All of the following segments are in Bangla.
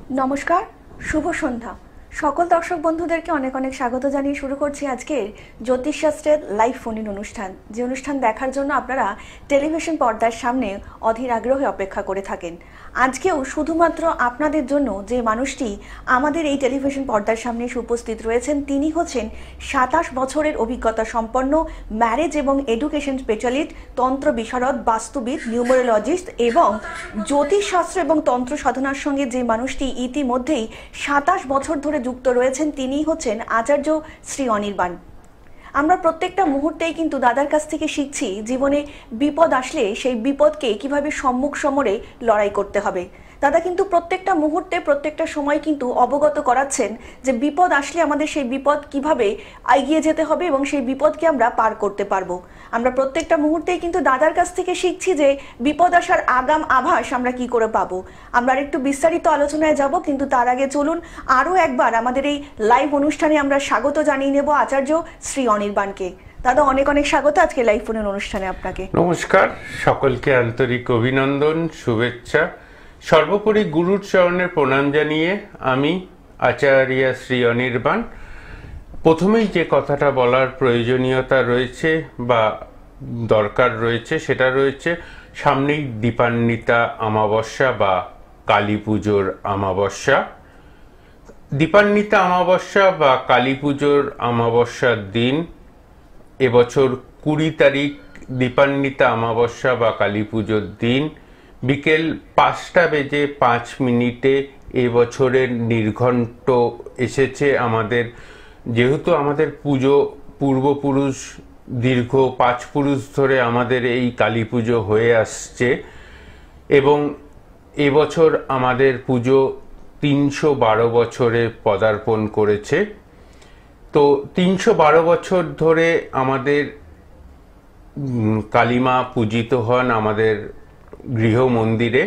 নমস্কার, শুভ সন্ধ্যা। সকল দর্শক বন্ধুদেরকে অনেক অনেক স্বাগত জানিয়ে শুরু করছি আজকের জ্যোতিষশাস্ত্রের লাইভ ফোন ইন অনুষ্ঠান। যে অনুষ্ঠান দেখার জন্য আপনারা টেলিভিশন পর্দার সামনে অধীর আগ্রহে অপেক্ষা করে থাকেন। আজকেও শুধুমাত্র আপনাদের জন্য যে মানুষটি আমাদের এই টেলিভিশন পর্দার সামনে উপস্থিত রয়েছেন তিনি হচ্ছেন ২৭ বছরের অভিজ্ঞতা সম্পন্ন ম্যারেজ এবং এডুকেশন স্পেশালিস্ট, তন্ত্র বিশারদ, বাস্তুবিদ, নিউমারোলজিস্ট এবং জ্যোতিষশাস্ত্র এবং তন্ত্র সাধনার সঙ্গে যে মানুষটি ইতিমধ্যেই ২৭ বছর ধরে যুক্ত রয়েছেন তিনি হচ্ছেন আচার্য শ্রী অনির্বাণ। আমরা প্রত্যেকটা মুহূর্তেই কিন্তু দাদার কাছ থেকে শিখছি জীবনে বিপদ আসলে সেই বিপদকে কিভাবে সম্মুখ সমরে লড়াই করতে হবে। দাদা কিন্তু প্রত্যেকটা মুহূর্তে প্রত্যেকটা সময় কিন্তু অবগত করাচ্ছেন যে বিপদ আসলে আমাদের সেই বিপদ কিভাবে এগিয়ে যেতে হবে এবং সেই বিপদকে আমরা পার করতে পারবো। আমরা প্রত্যেকটা মুহূর্তেই কিন্তু দাদার কাছ থেকে শিখছি যে বিপদ আসার আগাম আভাস আমরা কি করে পাবো। আমরা একটু বিস্তারিত আলোচনায় যাব, কিন্তু তার আগে চলুন আরও একবার আমাদের এই লাইভ অনুষ্ঠানে আমরা স্বাগত জানিয়ে নেব আচার্য শ্রী অনির্বাণকে। দাদা অনেক অনেক স্বাগত আজকে লাইভ ফোনের অনুষ্ঠানে আপনাকে। নমস্কার, সকলকে আন্তরিক অভিনন্দন, শুভেচ্ছা। সর্বোপরি গুরুর চরণে প্রণাম জানিয়ে আমি আচার্য শ্রী অনির্বাণ। প্রথমেই যে কথাটা বলার প্রয়োজনীয়তা রয়েছে বা দরকার রয়েছে সেটা রয়েছে সামনেই দীপান্বিতা অমাবস্যা বা কালী পুজোর অমাবস্যা। দীপান্বিতা অমাবস্যা বা কালী পুজোর অমাবস্যার দিন এবছর ২০ তারিখ দীপান্বিতা অমাবস্যা বা কালী পুজোর দিন বিকেল ৫:০৫ এবছরের নির্ঘণ্ট এসেছে আমাদের। যেহেতু আমাদের পুজো পূর্বপুরুষ দীর্ঘ ৫ পুরুষ ধরে আমাদের এই কালী পুজো হয়ে আসছে এবং এবছর আমাদের পুজো ৩১২ বছরে পদার্পণ করেছে। তো ৩১২ বছর ধরে আমাদের কালীমা পূজিত হন আমাদের গৃহ মন্দিরে।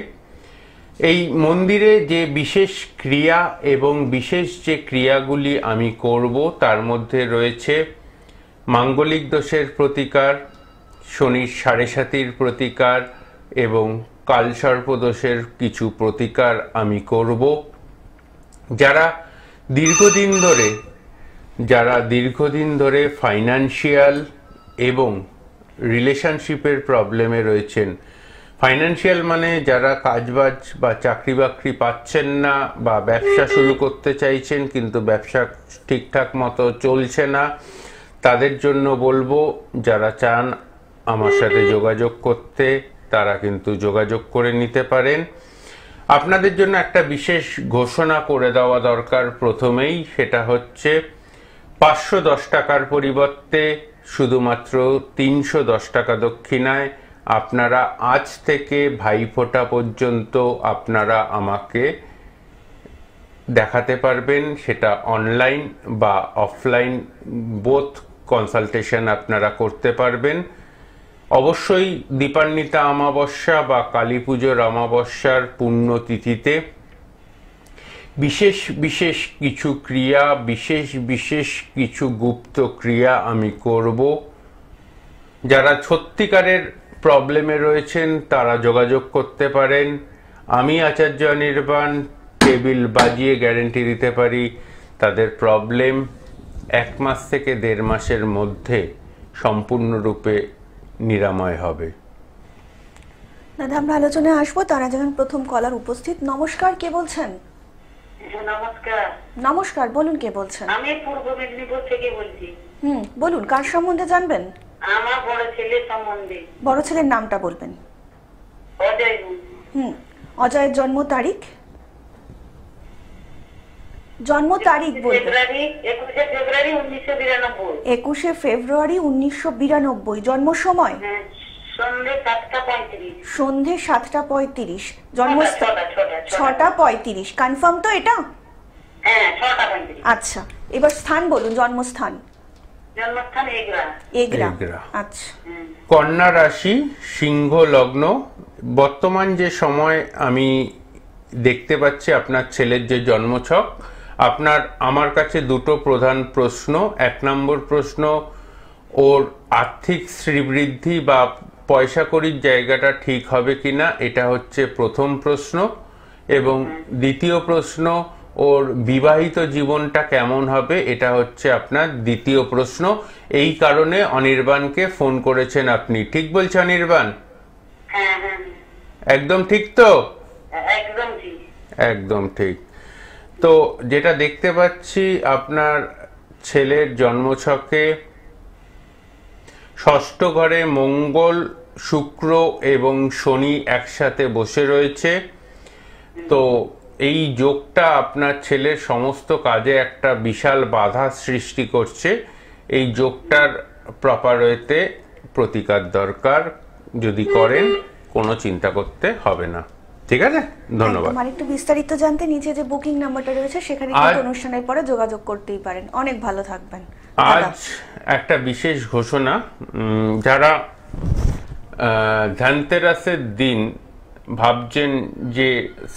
এই মন্দিরে যে বিশেষ ক্রিয়া এবং বিশেষ যে ক্রিয়াগুলি আমি করব তার মধ্যে রয়েছে মাঙ্গলিক দোষের প্রতিকার, শনির ৭.৫ প্রতিকার এবং কালসর্প দোষের কিছু প্রতিকার আমি করব। যারা দীর্ঘদিন ধরে ফাইন্যান্সিয়াল এবং রিলেশনশিপের প্রবলেমে রয়েছেন, ফাইন্যান্সিয়াল মানে যারা কাজবাজ বা চাকরি বাকরি পাচ্ছেন না বা ব্যবসা শুরু করতে চাইছেন কিন্তু ব্যবসা ঠিকঠাক মতো চলছে না, তাদের জন্য বলবো যারা চান আমার সাথে যোগাযোগ করতে তারা কিন্তু যোগাযোগ করে নিতে পারেন। আপনাদের জন্য একটা বিশেষ ঘোষণা করে দেওয়া দরকার প্রথমেই, সেটা হচ্ছে ৫১০ টাকার পরিবর্তে শুধুমাত্র ৩১০ টাকা দক্ষিণায় আপনারা আজ থেকে ভাইফোঁটা পর্যন্ত আপনারা আমাকে দেখাতে পারবেন। সেটা অনলাইন বা অফলাইন বোথ কনসালটেশন আপনারা করতে পারবেন। অবশ্যই দীপান্বিতা অমাবস্যা বা কালী পুজোর অমাবস্যার পুণ্যতিথিতে বিশেষ বিশেষ কিছু ক্রিয়া, বিশেষ কিছু গুপ্ত ক্রিয়া আমি করব। যারা সত্যিকারের প্রবলেমে রয়েছেন তারা যোগাযোগ করতে পারেন। আমি আচার্য অনির্বাণ টেবিল বাজিয়ে গ্যারেন্টি দিতে পারি তাদের প্রবলেম ১ মাস থেকে ১.৫ মাসের মধ্যে সম্পূর্ণরূপে নিরাময় হবে। দাদা আমরা আলোচনায় আসবো, তারা যখন প্রথম কলার উপস্থিত। নমস্কার, কে বলছেন? নমস্কার। নমস্কার, বলুন কে বলছেন? আমি পূর্ব মেদিনীপুর থেকে বলছি। বলুন কার সম্বন্ধে জানবেন? আমার বড় ছেলের সম্বন্ধে। বড় ছেলের নামটা বলবেন। অজয়। অজয়ের জন্ম তারিখ বলবেন। ২১ ফেব্রুয়ারি ১৯৯২। জন্ম সময় সন্ধে ৭:৩৫। জন্মস্থান ৬:৩৫। কনফার্ম তো এটা? আচ্ছা, এবার স্থান বলুন। জন্মস্থান এগরা। আচ্ছা। কন্যা রাশি, সিংহ লগ্ন। বর্তমান যে সময় আমি দেখতে পাচ্ছি আপনার ছেলের যে জন্মছক, আমার কাছে দুটো প্রধান প্রশ্ন। ১ নম্বর প্রশ্ন, ওর আর্থিক শ্রীবৃদ্ধি বা পয়সা কড়ির জায়গাটা ঠিক হবে কিনা, এটা হচ্ছে প্রথম প্রশ্ন। এবং দ্বিতীয় প্রশ্ন, ওর বিবাহিত জীবনটা কেমন হবে, এটা হচ্ছে আপনার দ্বিতীয় প্রশ্ন। এই কারণে অনির্বাণকে ফোন করেছেন আপনি, ঠিক বলছে অনির্বাণ? হ্যাঁ হ্যাঁ একদম ঠিক তো? একদম ঠিক। একদম ঠিক। তো যেটা দেখতে পাচ্ছি আপনার ছেলের জন্মছকে ষষ্ঠ ঘরে মঙ্গল, শুক্র এবং শনি একসাথে বসে রয়েছে। তো এই যোগটা আপনার ছেলের সমস্ত কাজে একটা বিশাল বাধা সৃষ্টি করছে। এই যোগটার প্রপার ওয়েতে প্রতিকার দরকার, যদি করেন কোনো চিন্তা করতে হবে না। ঠিক আছে, ধন্যবাদ। একদম। আরেকটু বিস্তারিত জানতে নিচে যে বুকিং নাম্বারটা রয়েছে সেখানে কিন্তু অনুষ্ঠানের পরে যোগাযোগ করতেই পারেন। অনেক ভালো থাকবেন। আজ একটা বিশেষ ঘোষণা, যারা ধনতেরাসের দিন ভাবছেন যে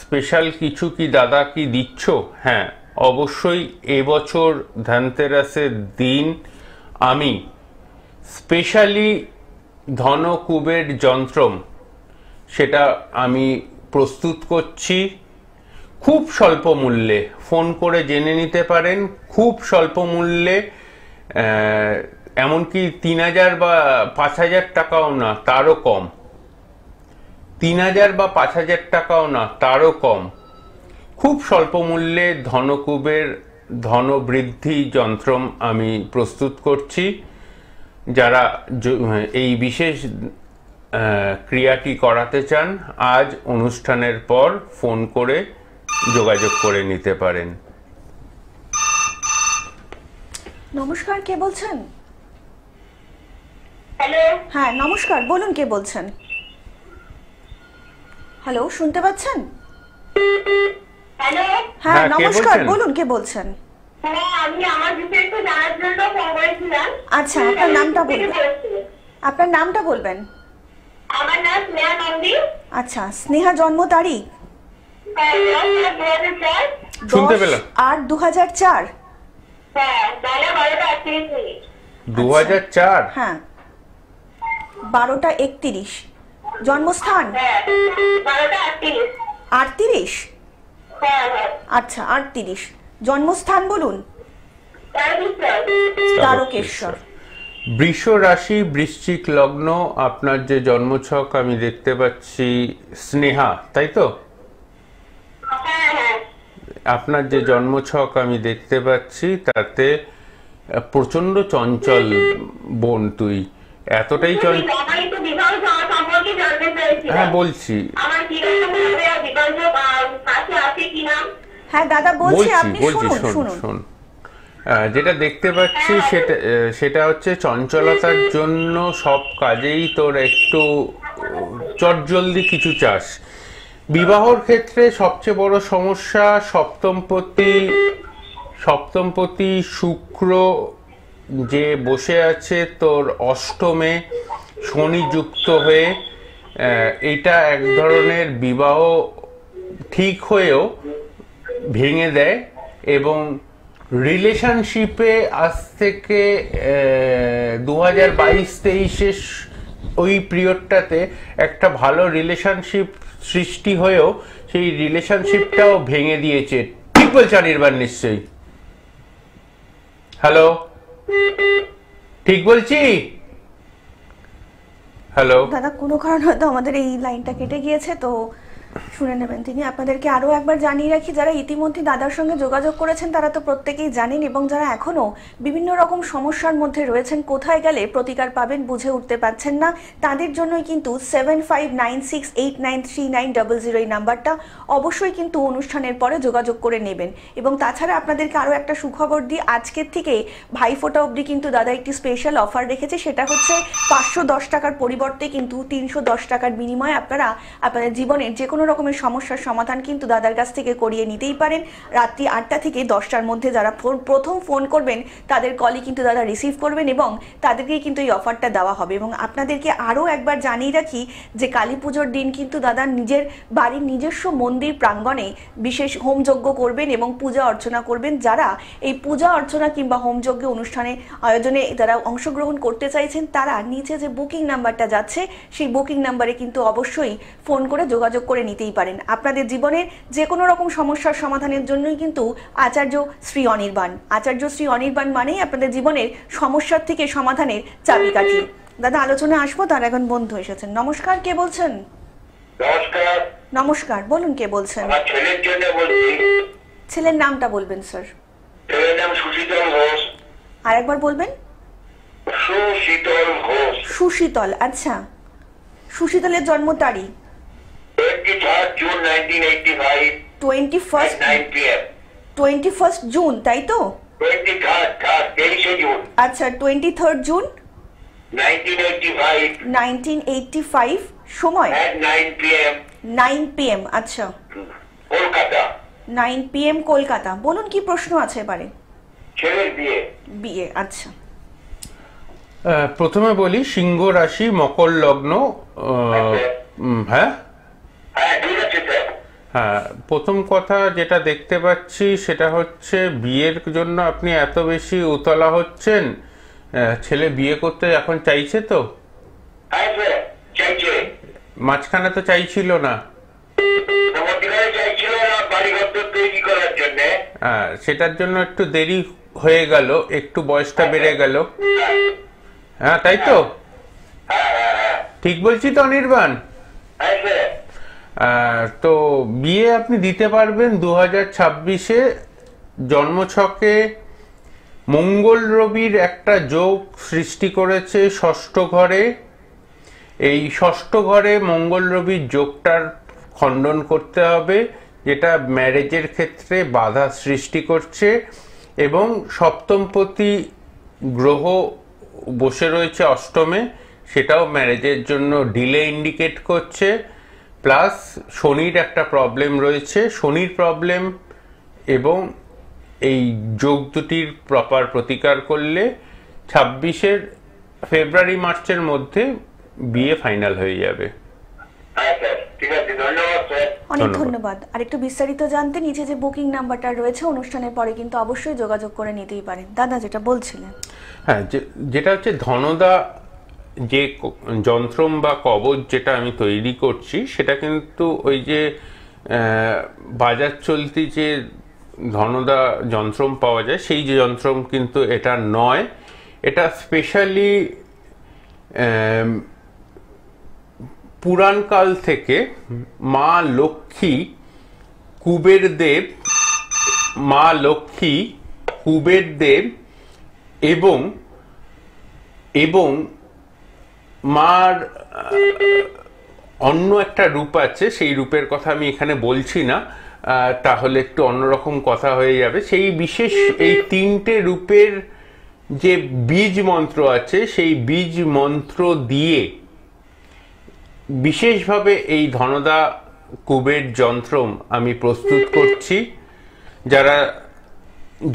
স্পেশাল কিছু কি দাদা কি দিচ্ছ, হ্যাঁ অবশ্যই এবছর ধনতেরাসের দিন আমি স্পেশালি ধনকুবের যন্ত্রম সেটা আমি প্রস্তুত করছি খুব স্বল্প মূল্যে। ফোন করে জেনে নিতে পারেন, খুব স্বল্প মূল্যে, এমনকি 3000 বা 5000 টাকাও না, তারও কম। 3000 বা 5000 টাকাও না, তারও কম। খুব স্বল্প মূল্যে ধনকুবের ধনবৃদ্ধি যন্ত্রম আমি প্রস্তুত করছি। যারা এই বিশেষ ক্রিয়াটি করাতে চান আজ অনুষ্ঠানের পর ফোন করে যোগাযোগ করে নিতে পারেন। নমস্কার, কে বলছেন? হ্যালো হ্যাঁ নমস্কার, বলুন কে বলছেন? হ্যালো, শুনতে পাচ্ছেন? হ্যালো হ্যাঁ হ্যাঁ, কে নমস্কার, বলছেন? বলুন কে বলছেন? হ্যাঁ আমি আমার বিষয়ে একটু জানার জন্য ফোন করেছিলাম। আচ্ছা, আপনার নামটা বলবেন? আপনার নামটা বলবেন? আমার নাম স্নেহা নন্দী। আচ্ছা, স্নেহা জন্ম তারিখ? 2004। শুনতে পেলাম। 10/8/2004। হ্যাঁ বেলা 12:38। 2004? হ্যাঁ 12:31। জন্মস্থান? হ্যাঁ 12:38। 38? হ্যাঁ হ্যাঁ আচ্ছা 38। জন্মস্থান বলুন? তারকেশ্বর। বৃষ রাশি, বৃশ্চিক লগ্ন, আপনার যে জন্মছক আমি দেখতে পাচ্ছি স্নেহা, তাই তো? হ্যাঁ হ্যাঁ আপনার যে জন্মছক আমি দেখতে পাচ্ছি তাতে প্রচন্ড চঞ্চল বোন তুই, এতটাই চঞ্চল। আমার একটু বিবাহ সম্পর্কে জানতে চাইছিলাম। হ্যাঁ বলছি আমার কি বিবাহ কাছে আছে কিনা? হ্যাঁ দাদা বলছি, বলছি আপনি বলছি শুনুন শোন শুনুন। শোন যেটা দেখতে পাচ্ছি সেটা হচ্ছে চঞ্চলতার জন্য সব কাজেই তোর একটু চটজলদি কিছু চাস। বিবাহর ক্ষেত্রে সবচেয়ে বড় সমস্যা সপ্তমপতি শুক্র যে বসে আছে তোর অষ্টমে শনি যুক্ত হয়ে, এটা এক ধরনের বিবাহ ঠিক হয়েও ভেঙে দেয়। এবং রিলেশনশিপে আজ থেকে 2022-23-এর ওই পিরিয়ডটাতে একটা ভালো রিলেশনশিপ সৃষ্টি হয়েও সেই রিলেশনশিপটাও ভেঙে দিয়েছে। ঠিক বলছে অনির্বাণ নিশ্চয়ই? হ্যালো, ঠিক বলছি? হ্যালো দাদা কোনো কারণ হয়তো আমাদের এই লাইনটা কেটে গিয়েছে, তো শুনে নেবেন তিনি। আপনাদেরকে আরও একবার জানিয়ে রাখি, যারা ইতিমধ্যে দাদার সঙ্গে যোগাযোগ করেছেন তারা তো প্রত্যেকেই জানেন, এবং যারা এখনও বিভিন্ন রকম সমস্যার মধ্যে রয়েছেন, কোথায় গেলে প্রতিকার পাবেন বুঝে উঠতে পারছেন না, তাদের জন্যই কিন্তু 7596893900 এই নাম্বারটা অবশ্যই কিন্তু অনুষ্ঠানের পরে যোগাযোগ করে নেবেন। এবং তাছাড়া আপনাদেরকে আরও একটা সুখবর দিই, আজকের থেকে ভাইফোঁটা অবধি কিন্তু দাদা একটি স্পেশাল অফার রেখেছে। সেটা হচ্ছে 510 টাকার পরিবর্তে কিন্তু 310 টাকার বিনিময়ে আপনারা আপনাদের জীবনের যে কোনো রকমের সমস্যার সমাধান কিন্তু দাদার কাছ থেকে করিয়ে নিতেই পারেন। রাত্রি 8টা থেকে 10টার মধ্যে যারা প্রথম ফোন করবেন তাদের কলই কিন্তু দাদা রিসিভ করবেন, এবং তাদেরকেই কিন্তু এই অফারটা দেওয়া হবে। এবং আপনাদেরকে আরও একবার জানিয়ে রাখি যে কালী পুজোর দিন কিন্তু দাদা নিজের বাড়ির নিজস্ব মন্দির প্রাঙ্গণে বিশেষ হোমযজ্ঞ করবেন এবং পূজা অর্চনা করবেন। যারা এই পূজা অর্চনা কিংবা হোমযজ্ঞ অনুষ্ঠানে আয়োজনে যারা অংশগ্রহণ করতে চাইছেন তারা নিচে যে বুকিং নাম্বারটা যাচ্ছে সেই বুকিং নাম্বারে কিন্তু অবশ্যই ফোন করে যোগাযোগ করে নিতেই পারেন। আপনাদের জীবনের যে কোনো রকম সমস্যার সমাধানের জন্যই কিন্তু আচার্য শ্রী অনির্বাণ। আচার্য শ্রী অনির্বাণ মানেই আপনাদের জীবনের সমস্যার থেকে সমাধানের চাবিকাঠি। দাদা আলোচনা আসবো, তার এখন বন্ধু এসেছেন। নমস্কার, কে বলছেন? নমস্কার, নমস্কার, বলুন কে বলছেন? আমার ছেলের জন্য বলছি। ছেলের নামটা বলবেন স্যার। ছেলের নাম সুশীতল ঘোষ। আর একবার বলবেন। সুশীতল ঘোষ। সুশীতল, আচ্ছা। সুশীতলের জন্ম তারিখ 23 জুন 1985 21 9 PM। 21 জুন, তাই তো? 23 জুন আচ্ছা, 23 জুন 1985 1985, সময় 9 PM 9 PM। আচ্ছা, কলকাতা। 9 PM কলকাতা। বলুন কি প্রশ্ন আছে এবারে? ছেলের বিয়ে। বিয়ে, আচ্ছা। প্রথমে বলি সিংহ রাশি, মকর লগ্ন। হ্যাঁ হ্যাঁ, ঠিক আছে স্যার। হ্যাঁ, প্রথম কথা যেটা দেখতে পাচ্ছি সেটা হচ্ছে বিয়ের জন্য আপনি এত বেশি উতলা হচ্ছেন। ছেলে বিয়ে করতে এখন চাইছে তো? হ্যাঁ স্যার, চাইছে। মাঝখানে তো চাইছিল না। মধ্যখানে চাইছিল না বাড়িঘর তৈরি করার জন্য। সেটার জন্য একটু দেরি হয়ে গেল, একটু বয়সটা বেড়ে গেল। হ্যাঁ, তাই তো? ঠিক বলছি তো অনির্বাণ? হ্যাঁ স্যার। তো বিয়ে আপনি দিতে পারবেন 2026-এ। জন্মছকে মঙ্গল রবির একটা যোগ সৃষ্টি করেছে ষষ্ঠ ঘরে। এই ষষ্ঠ ঘরে মঙ্গল রবির যোগটার খণ্ডন করতে হবে, যেটা ম্যারেজের ক্ষেত্রে বাধা সৃষ্টি করছে। এবং সপ্তমপতি গ্রহ বসে রয়েছে অষ্টমে, সেটাও ম্যারেজের জন্য ডিলে ইন্ডিকেট করছে। প্লাস শনির একটা প্রবলেম রয়েছে, শনির প্রবলেম এবং এই যোগ দুটির প্রপার প্রতিকার করলে 26-এর ফেব্রুয়ারি মার্চের মধ্যে বিয়ে ফাইনাল হয়ে যাবে। হ্যাঁ স্যার, ঠিক আছে, ধন্যবাদ স্যার। অনেক ধন্যবাদ। ধন্যবাদ। আর একটু বিস্তারিত জানতে নিচে যে বুকিং নাম্বারটা রয়েছে অনুষ্ঠানের পরে কিন্তু অবশ্যই যোগাযোগ করে নিতেই পারেন। দাদা যেটা বলছিলেন। হ্যাঁ, যেটা হচ্ছে ধনদা যে যন্ত্রম বা কবচ যেটা আমি তৈরি করছি, সেটা কিন্তু ওই যে বাজার চলতি যে ধনদা যন্ত্রম পাওয়া যায় সেই যে যন্ত্রম কিন্তু এটা নয়। এটা স্পেশালি পুরাণকাল থেকে মা লক্ষ্মী, কুবের দেব, মা লক্ষ্মী, কুবের দেব এবং এবং মার অন্য একটা রূপ আছে, সেই রূপের কথা আমি এখানে বলছি না, তাহলে একটু অন্যরকম কথা হয়ে যাবে। সেই বিশেষ এই তিনটে রূপের যে বীজ মন্ত্র আছে, সেই বীজ মন্ত্র দিয়ে বিশেষভাবে এই ধনদা কুবের যন্ত্রম আমি প্রস্তুত করছি। যারা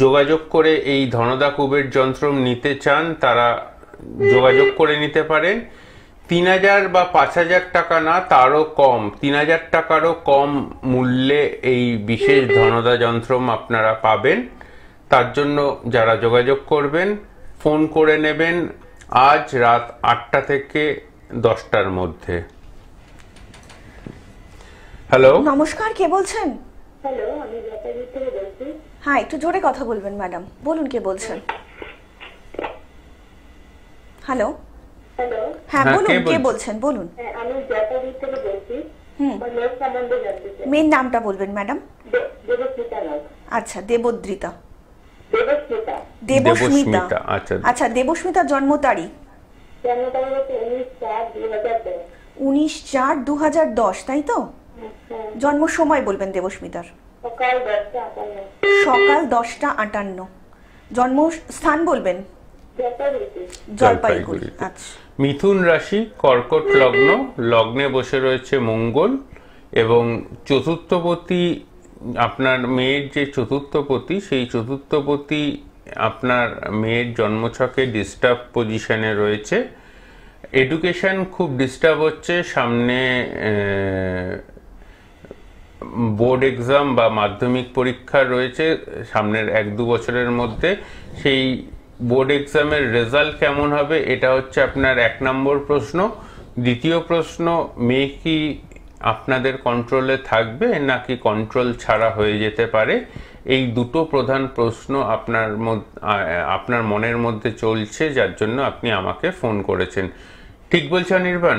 যোগাযোগ করে এই ধনদা কুবের যন্ত্রম নিতে চান তারা যোগাযোগ করে নিতে পারেন। 3000 বা 5000 টাকা না, তারও কম, 3000 টাকারও কম মূল্যে এই বিশেষ ধনদা যন্ত্রম আপনারা পাবেন। তার জন্য যারা যোগাযোগ করবেন ফোন করে নেবেন আজ রাত 8টা থেকে 10টার মধ্যে। হ্যালো, নমস্কার, কে বলছেন? হ্যালো, আমি ব্যাপারী থেকে বলছি। হ্যাঁ, একটু জোরে কথা বলবেন ম্যাডাম। বলুন কে বলছেন? হ্যালো। হ্যালো, হ্যাঁ, হ্যাঁ, বলুন কে কে বলছেন? বলছেন, বলুন। হ্যাঁ, আমি ব্যাপারী থেকে বলছি। আমার মেয়ের সম্বন্ধে জানতে চাই। মেয়ের নামটা বলবেন ম্যাডাম। দেবস্মিতা নাথ। আচ্ছা, দেবদ্রিতা। দেবস্মিতা। দেবস্মিতা, দেবস্মিতা, আচ্ছা। আচ্ছা। দেবস্মিতার জন্ম তারিখ জন্ম তারিখ হচ্ছে 19/4/2010। 19/4/2010, তাই তো? জন্ম সময় বলবেন দেবস্মিতার। সকাল 10:58। সকাল 10:58। জন্ম স্থান বলবেন ব্যাপারীতে। জলপাইগুড়ি। আচ্ছা, মিথুন রাশি, কর্কট লগ্ন, লগ্নে বসে রয়েছে মঙ্গল এবং চতুর্থপতি আপনার মেয়ের যে চতুর্থপতি, সেই চতুর্থপতি আপনার মেয়ের জন্মছকে ডিস্টার্ব পজিশনে রয়েছে। এডুকেশন খুব ডিস্টার্ব হচ্ছে, সামনে বোর্ড এক্সাম বা মাধ্যমিক পরীক্ষা রয়েছে সামনের 1-2 বছরের মধ্যে। সেই বোর্ড এক্সামের রেজাল্ট কেমন হবে এটা হচ্ছে আপনার 1 নম্বর প্রশ্ন। দ্বিতীয় প্রশ্ন, মেয়ে কি আপনাদের কন্ট্রোলে থাকবে নাকি কন্ট্রোল ছাড়া হয়ে যেতে পারে, এই দুটো প্রধান প্রশ্ন আপনার মনের মধ্যে চলছে, যার জন্য আপনি আমাকে ফোন করেছেন। ঠিক বলছি অনির্বাণ?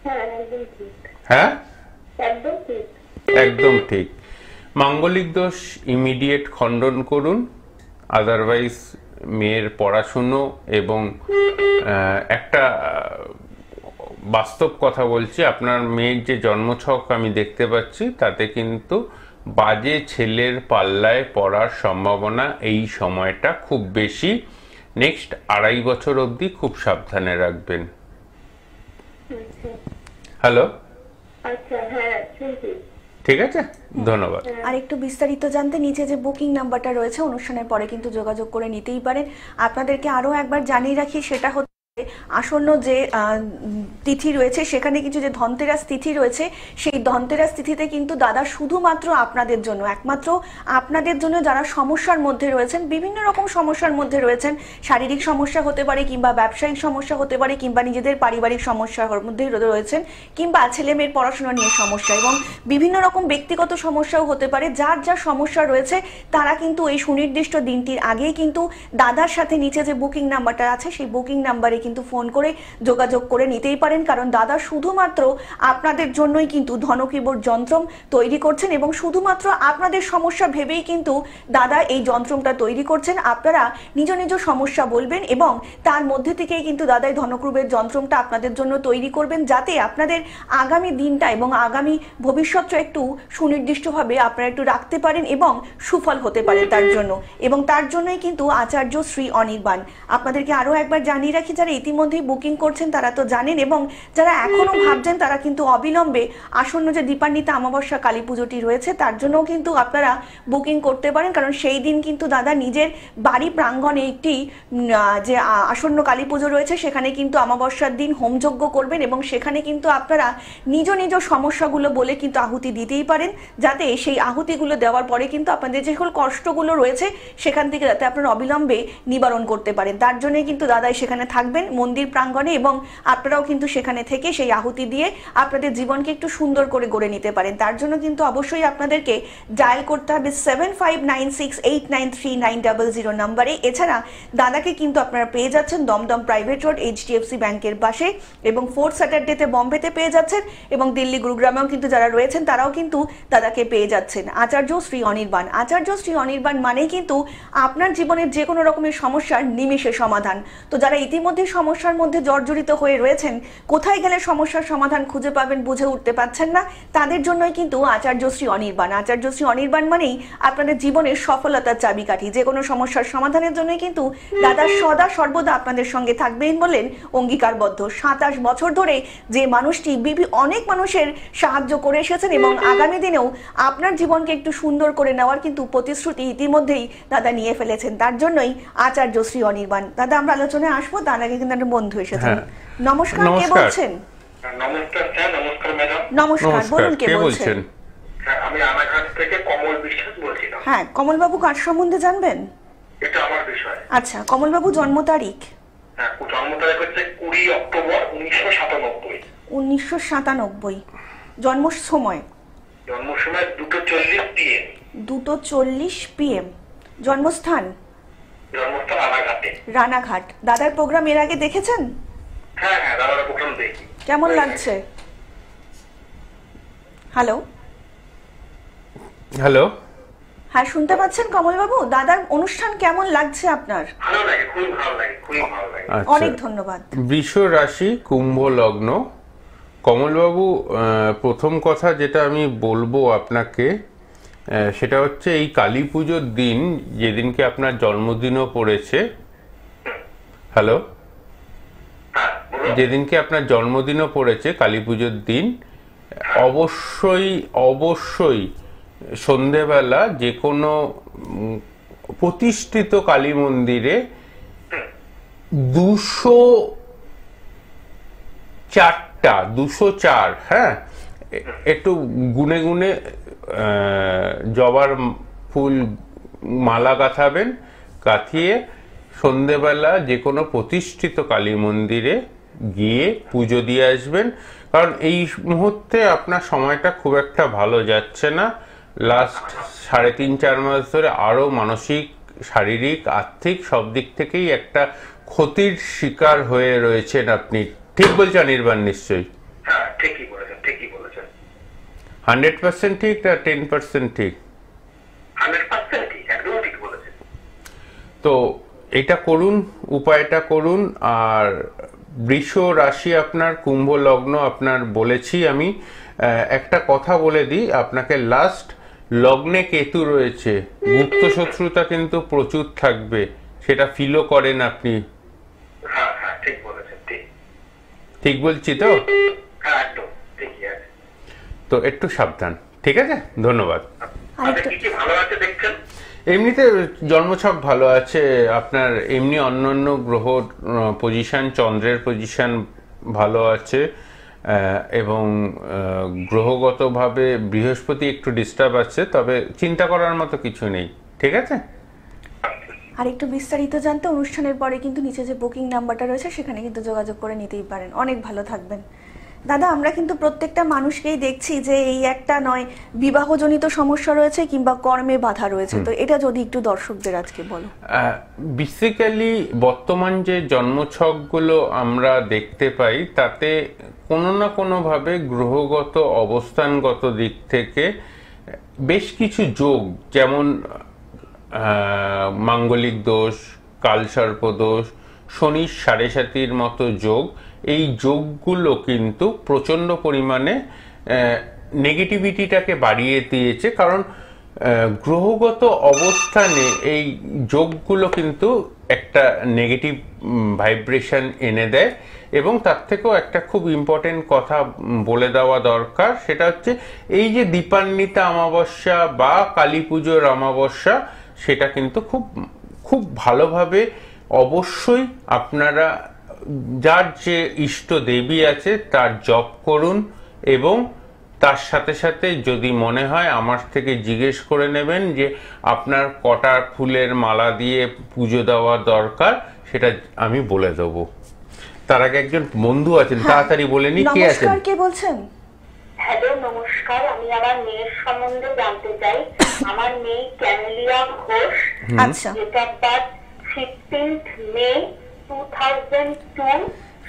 হ্যাঁ, একদম ঠিক। হ্যাঁ, একদম ঠিক। একদম ঠিক। মাঙ্গলিক দোষ ইমিডিয়েট খণ্ডন করুন, আদারওয়াইজ মেয়ের পড়াশুনো এবং একটা বাস্তব কথা বলছি, আপনার মেয়ের যে জন্মছক আমি দেখতে পাচ্ছি তাতে কিন্তু বাজে ছেলের পাল্লায় পড়ার সম্ভাবনা এই সময়টা খুব বেশি। নেক্সট 2.5 বছর অবধি খুব সাবধানে রাখবেন। হ্যালো, আচ্ছা, হ্যাঁ শুনছি। ঠিক আছে, ধন্যবাদ। আর একটু বিস্তারিত জানতে নিচে যে বুকিং নাম্বারটা রয়েছে অনুষ্ঠানের পরে কিন্তু যোগাযোগ করে নিতেই পারেন। আপনাদেরকে আরও একবার জানিয়ে রাখি, সেটা হচ্ছে আসন্ন যে তিথি রয়েছে সেখানে কিছু যে ধনতেরাস তিথি রয়েছে, সেই ধনতেরাস তিথিতে কিন্তু দাদা শুধুমাত্র আপনাদের জন্য, একমাত্র আপনাদের জন্য যারা সমস্যার মধ্যে রয়েছেন, বিভিন্ন রকম সমস্যার মধ্যে রয়েছেন, শারীরিক সমস্যা হতে পারে কিংবা ব্যবসায়িক সমস্যা হতে পারে কিংবা নিজেদের পারিবারিক সমস্যার মধ্যে রয়েছেন কিংবা ছেলে মেয়ের পড়াশোনা নিয়ে সমস্যা এবং বিভিন্ন রকম ব্যক্তিগত সমস্যাও হতে পারে, যার যা সমস্যা রয়েছে তারা কিন্তু এই সুনির্দিষ্ট দিনটির আগেই কিন্তু দাদার সাথে নিচে যে বুকিং নাম্বারটা আছে সেই বুকিং নাম্বারে কিন্তু ফোন করে যোগাযোগ করে নিতেই পারেন, কারণ দাদা শুধুমাত্র আপনাদের জন্যই কিন্তু ধনকিবোর্ড যন্ত্র তৈরি করছেন এবং শুধুমাত্র আপনাদের সমস্যা ভেবেই কিন্তু দাদা এই যন্ত্রটা তৈরি করছেন। আপনারা নিজ নিজ সমস্যা বলবেন এবং তার মধ্যে থেকেই কিন্তু দাদা এই ধনকুবের যন্ত্রটা আপনাদের জন্য তৈরি করবেন, যাতে আপনাদের আগামী দিনটা এবং আগামী ভবিষ্যৎটা একটু সুনির্দিষ্টভাবে আপনারা একটু রাখতে পারেন এবং সুফল হতে পারে তার জন্য। এবং তার জন্যই কিন্তু আচার্য শ্রী অনির্বাণ। আপনাদেরকে আরও একবার জানিয়ে রাখি, যারা ইতিমধ্যেই বুকিং করছেন তারা তো জানেন এবং যারা এখনো ভাবছেন তারা কিন্তু অবিলম্বে আসন্ন যে দীপান্বিতা অমাবস্যা কালী পুজোটি রয়েছে তার জন্যও কিন্তু আপনারা বুকিং করতে পারেন, কারণ সেই দিন কিন্তু দাদা নিজের বাড়ি প্রাঙ্গণে একটি যে আসন্ন কালী পুজো রয়েছে সেখানে কিন্তু অমাবস্যার দিন হোমযজ্ঞ করবেন এবং সেখানে কিন্তু আপনারা নিজ নিজ সমস্যাগুলো বলে কিন্তু আহুতি দিতেই পারেন, যাতে সেই আহুতিগুলো দেওয়ার পরে কিন্তু আপনাদের যে সকল কষ্টগুলো রয়েছে সেখান থেকে যাতে আপনারা অবিলম্বে নিবারণ করতে পারেন। তার জন্যই কিন্তু দাদাই সেখানে থাকবেন মন্দির প্রাঙ্গণে এবং আপনারাও কিন্তু সেখানে থেকে সেই আহুতি দিয়ে আপনাদের জীবনকে একটু সুন্দর করে গড়ে নিতে পারেন। তার জন্য কিন্তু অবশ্যই আপনাদেরকে ডায়াল করতে হবে 7596893900 নাম্বারে। এছাড়া দাদাকে কিন্তু আপনারা পেয়ে যাচ্ছেন দমদম প্রাইভেট রোড HDFC ব্যাংকের পাশে এবং 4th স্যাটারডেতে বম্বেতে পেয়ে যাচ্ছেন এবং দিল্লি গুরুগ্রামেও কিন্তু যারা রয়েছেন তারাও কিন্তু দাদাকে পেয়ে যাচ্ছেন। আচার্য শ্রী অনির্বাণ, আচার্য শ্রী অনির্বাণ মানেই কিন্তু আপনার জীবনের যে কোনো রকমের সমস্যার নিমেষে সমাধান। তো যারা ইতিমধ্যে সমস্যার মধ্যে জর্জরিত হয়ে রয়েছেন, কোথায় গেলে সমস্যার সমাধান খুঁজে পাবেন বুঝে উঠতে পারছেন না, তাদের জন্যই কিন্তু আচার্য শ্রী অনির্বাণ। আচার্য শ্রী অনির্বাণ মানেই আপনাদের জীবনের সফলতার চাবিকাঠি। যে কোনো সমস্যার সমাধানের জন্যই কিন্তু দাদা সদা সর্বদা আপনাদের সঙ্গে থাকবেন বলেন অঙ্গীকারবদ্ধ। 27 বছর ধরে যে মানুষটি অনেক মানুষের সাহায্য করে এসেছেন এবং আগামী দিনেও আপনার জীবনকে একটু সুন্দর করে নেওয়ার কিন্তু প্রতিশ্রুতি ইতিমধ্যেই দাদা নিয়ে ফেলেছেন। তার জন্যই আচার্য শ্রী অনির্বাণ। দাদা আমরা আলোচনায় আসবো, তার আগে কিন্তু একটা বন্ধু এসেছেন। নমস্কার, কে বলছেন? নমস্কার স্যার। নমস্কার ম্যাডাম। নমস্কার, বলুন কে বলছেন? আমি রানাঘাট থেকে কমল বিশ্বাস বলছিলাম। হ্যাঁ, কমলবাবু কার সম্বন্ধে জানবেন? এটা আমার বিষয়। আচ্ছা, কমলবাবু জন্ম তারিখ? হ্যাঁ, জন্ম তারিখ হচ্ছে 20 অক্টোবর 1997। 1997। জন্ম সময়? জন্ম সময় 2:40 PM। 2:40 PM। জন্মস্থান? জন্মস্থান রানাঘাটে। রানাঘাট। দাদার প্রোগ্রাম এর আগে দেখেছেন? হ্যাঁ হ্যাঁ, দাদার প্রোগ্রাম দেখি। কেমন লাগছে? হ্যালো হ্যালো, হ্যাঁ শুনতে পাচ্ছেন কমলবাবু? দাদার অনুষ্ঠান কেমন লাগছে আপনার? ভালো লাগে, খুবই ভালো লাগে, খুবই ভালো লাগে। অনেক ধন্যবাদ। বৃষ রাশি, কুম্ভ লগ্ন। কমলবাবু, প্রথম কথা যেটা আমি বলবো আপনাকে সেটা হচ্ছে এই কালী পুজোর দিন যেদিনকে আপনার জন্মদিনও পড়েছে, হ্যালো, যেদিনকে আপনার জন্মদিনও পড়েছে কালী পুজোর দিন, অবশ্যই অবশ্যই সন্ধেবেলা যে কোনো প্রতিষ্ঠিত কালী মন্দিরে 204, হ্যাঁ, একটু গুনে গুনে জবার ফুল মালা গাঁথাবেন, গাঁথিয়ে সন্ধেবেলা যে কোনো প্রতিষ্ঠিত কালী মন্দিরে গিয়ে পুজো দিয়ে আসবেন, কারণ এই মুহূর্তে আপনার সময়টা খুব একটা ভালো যাচ্ছে না। লাস্ট 3.5-4 মাস ধরে আরো মানসিক, শারীরিক, আর্থিক সব দিক থেকেই একটা ক্ষতির শিকার হয়ে রয়েছেন আপনি। ঠিক বলছি অনির্বাণ? নিশ্চয়ই হ্যাঁ, ঠিকই বলেছেন, ঠিকই বলেছেন। 100% ঠিক না 10% ঠিক? 100% ঠিক, একদম ঠিক বলেছেন। তো এটা করুন, উপায়টা করুন। আর বৃষ রাশি আপনার, কুম্ভ লগ্ন আপনার বলেছি আমি। একটা কথা বলে দিই আপনাকে, লাস্ট লগ্নে কেতু রয়েছে, গুপ্ত শত্রুতা কিন্তু প্রচুর থাকবে, সেটা ফিলও করেন আপনি। হ্যাঁ হ্যাঁ, ঠিক বলেছেন, ঠিক। ঠিক বলছি তো? হ্যাঁ, একদম ঠিকই আছে। তো একটু সাবধান, ঠিক আছে? ধন্যবাদ। আচ্ছা, কি কি ভালো আছে দেখছেন? এমনিতে জন্মছক ভালো আছে আপনার, এমনি অন্যান্য গ্রহ পজিশন, চন্দ্রের পজিশন ভালো আছে, এবং গ্রহগতভাবে বৃহস্পতি একটু ডিস্টার্ব আছে, তবে চিন্তা করার মতো কিছু নেই, ঠিক আছে? আর একটু বিস্তারিত জানতে অনুষ্ঠানের পরে কিন্তু নিচে যে বুকিং নাম্বারটা রয়েছে সেখানে কিন্তু যোগাযোগ করে নিতেই পারেন। অনেক ভালো থাকবেন দাদা। আমরা কিন্তু প্রত্যেকটা মানুষকেই দেখছি যে এই একটা নয়, বিবাহজনিত সমস্যা রয়েছে কিংবা কর্মে বাধা রয়েছে, তো এটা যদি একটু দর্শকদের আজকে বলো। বেসিক্যালি বর্তমান যে জন্মছকগুলো আমরা দেখতে পাই তাতে কোনো না কোনোভাবে গ্রহগত অবস্থানগত দিক থেকে বেশ কিছু যোগ, যেমন মাঙ্গলিক দোষ, কালসর্প দোষ, শনির 7.5 মতো যোগ, এই যোগগুলো কিন্তু প্রচন্ড পরিমাণে নেগেটিভিটিটাকে বাড়িয়ে দিয়েছে। কারণ গ্রহগত অবস্থানে এই যোগগুলো কিন্তু একটা নেগেটিভ ভাইব্রেশন এনে দেয়। এবং তার থেকেও একটা খুব ইম্পর্টেন্ট কথা বলে দেওয়া দরকার, সেটা হচ্ছে এই যে দীপান্বিতা অমাবস্যা বা কালী পুজোর অমাবস্যা, সেটা কিন্তু খুব খুব ভালোভাবে অবশ্যই আপনারা যার যে ইষ্ট দেবী আছে তার জপ করুন, এবং তার সাথে সাথে যদি মনে হয় আমার থেকে জিজ্ঞেস করে নেবেন যে আপনার কটা ফুলের মালা দিয়ে পুজো দেওয়া দরকার, সেটা আমি বলে দেবো। তার আগে একজন বন্ধু আছেন, তাড়াতাড়ি বলে নি কে আছেন? নমস্কার, কে বলছেন? হ্যালো, নমস্কার। আমি আমার মেয়ের সম্বন্ধে জানতে চাই। আমার মেয়ে ক্যামেলিয়া ঘোষ, আচ্ছা, date of birth 15th May 2002,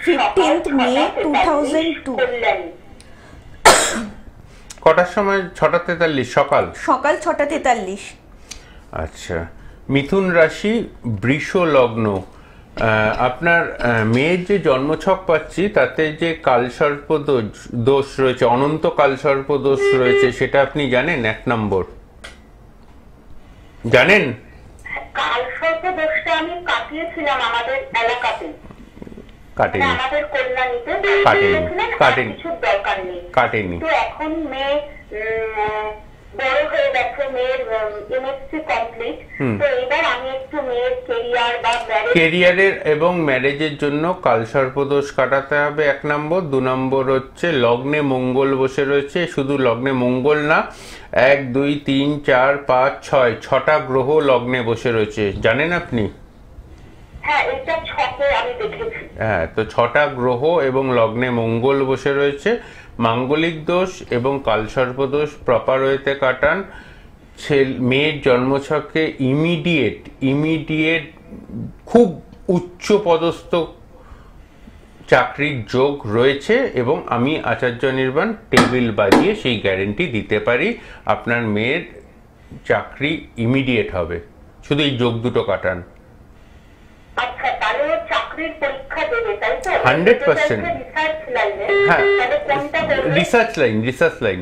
15th May 2002। Kalyani. কটার সময়? 6:43 সকাল? সকাল 6:43। আচ্ছা, মিথুন রাশি, বৃষ লগ্ন। আপনার মেয়ের যে জন্মছক পাচ্ছি তাতে যে কালসর্প দোষ রয়েছে, অনন্ত কালসর্প দোষ রয়েছে, সেটা আপনি জানেন? 1 নম্বর জানেন? কালসর্প দোষটা আমি কাটিয়েছিলাম আমাদের এলাকাতে, কাটেনি? আমাদের কল্যাণীতে কাটেনি, কিছুর দরকার নেই। কাটেনি। তো এখন মেয়ে বড় হয়ে গেছে, মেয়ের এমএসসি কমপ্লিট। তো এবার আমি একটু মেয়ের কেরিয়ার বা কেরিয়ারের এবং ম্যারেজের জন্য কালসর্প দোষ কাটাতে হবে 1 নম্বর। 2 নম্বর হচ্ছে লগ্নে মঙ্গল বসে রয়েছে, শুধু লগ্নে মঙ্গল না, 1 2 3 4 5 6 6টা গ্রহ লগ্নে বসে রয়েছে, জানেন আপনি? হ্যাঁ, এটা ছকে আমি দেখেছি। হ্যাঁ, তো 6টা গ্রহ এবং লগ্নে মঙ্গল বসে রয়েছে। মাঙ্গলিক দোষ এবং কালসর্প দোষ প্রপার ওয়েতে কাটান। মেয়ের জন্মছকে ইমিডিয়েট খুব উচ্চ পদস্থ চাকরির যোগ রয়েছে, এবং আমি আচার্য নির্বাণ টেবিল বাজিয়ে সেই গ্যারেন্টি দিতে পারি আপনার মেয়ের চাকরি ইমিডিয়েট হবে, শুধু এই যোগ দুটো কাটান। আচ্ছা, তাহলে চাকরির পরীক্ষা দেবে, তাই তো? 100%। রিসার্চ লাইনে? হ্যাঁ, তাহলে কোনটা করবে? Research line. Research line.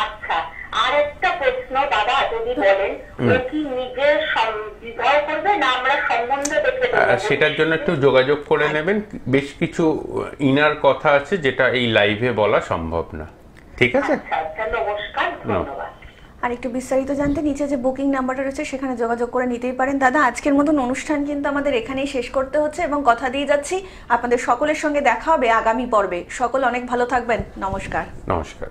আচ্ছা, আর একটা প্রশ্ন দাদা, যদি বলেন, ও কি নিজে বিবাহ করবে না আমরা সম্বন্ধ দেখে দেবো? সেটার জন্য একটু যোগাযোগ করে নেবেন, বেশ কিছু ইনার কথা আছে যেটা এই লাইভে বলা সম্ভব না, ঠিক আছে? আচ্ছা, নমস্কার, ধন্যবাদ। আর একটু বিস্তারিত জানতে নিচে যে বুকিং নাম্বারটা রয়েছে সেখানে যোগাযোগ করে নিতেই পারেন। দাদা, আজকের মতন অনুষ্ঠান কিন্তু আমাদের এখানেই শেষ করতে হচ্ছে, এবং কথা দিয়ে যাচ্ছি আপনাদের সকলের সঙ্গে দেখা হবে আগামী পর্বে। সকল অনেক ভালো থাকবেন। নমস্কার। নমস্কার।